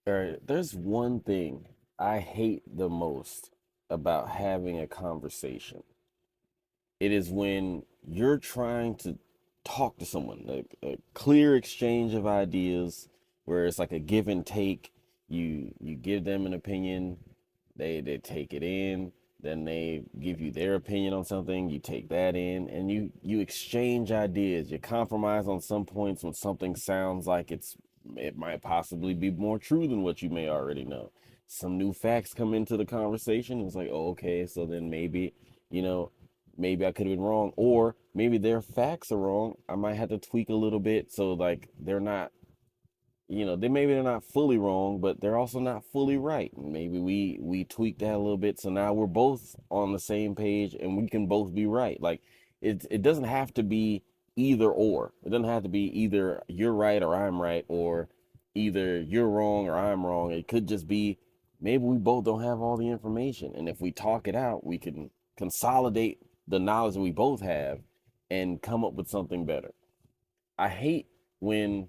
All right, there's one thing I hate the most about having a conversation. It is when you're trying to talk to someone, a clear exchange of ideas where it's like a give and take. You give them an opinion, they take it in, then they give you their opinion on something, you take that in, and you exchange ideas. You compromise on some points when something sounds like it might possibly be more true than what you may already know. Some new facts come into the conversation. It's like, oh, okay, so then maybe, you know, maybe I could have been wrong, or maybe their facts are wrong. I might have to tweak a little bit so like they're not, they're not fully wrong, but they're also not fully right. Maybe we tweak that a little bit so now we're both on the same page and we can both be right. Like it doesn't have to be either or. It doesn't have to be either you're right or I'm right, or either you're wrong or I'm wrong. It could just be maybe we both don't have all the information, and if we talk it out, we can consolidate the knowledge that we both have and come up with something better. I hate when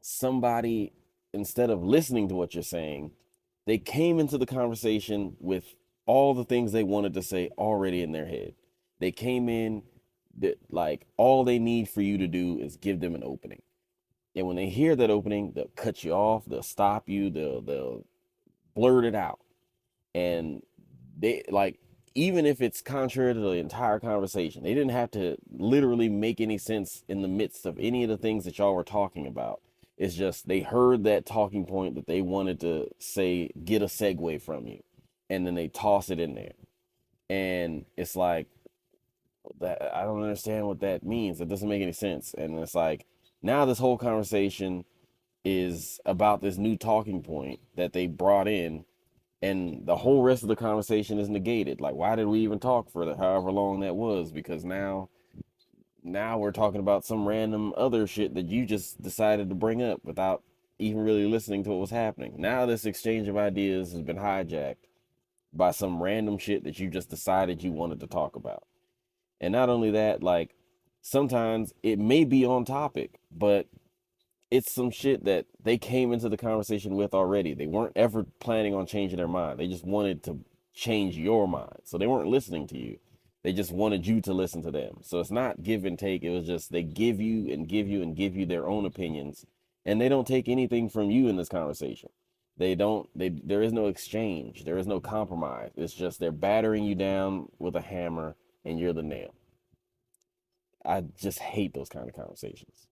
somebody, instead of listening to what you're saying, they came into the conversation with all the things they wanted to say already in their head. They came in that like all they need for you to do is give them an opening. And when they hear that opening, they'll cut you off, they'll stop you, they'll blurt it out. And they like, even if it's contrary to the entire conversation, they didn't have to literally make any sense in the midst of any of the things that y'all were talking about. It's just they heard that talking point that they wanted to say, get a segue from you, and then they toss it in there. And it's like, that I don't understand what that means. It doesn't make any sense. And it's like, now this whole conversation is about this new talking point that they brought in, and the whole rest of the conversation is negated. Like, why did we even talk for however long that was? Because now we're talking about some random other shit that you just decided to bring up without even really listening to what was happening. Now this exchange of ideas has been hijacked by some random shit that you just decided you wanted to talk about. And not only that, like, sometimes it may be on topic, but it's some shit that they came into the conversation with already. They weren't ever planning on changing their mind. They just wanted to change your mind. So they weren't listening to you. They just wanted you to listen to them. So it's not give and take. It was just they give you and give you and give you their own opinions. And they don't take anything from you in this conversation. They don't there is no exchange. There is no compromise. It's just they're battering you down with a hammer and you're the nail. I just hate those kind of conversations.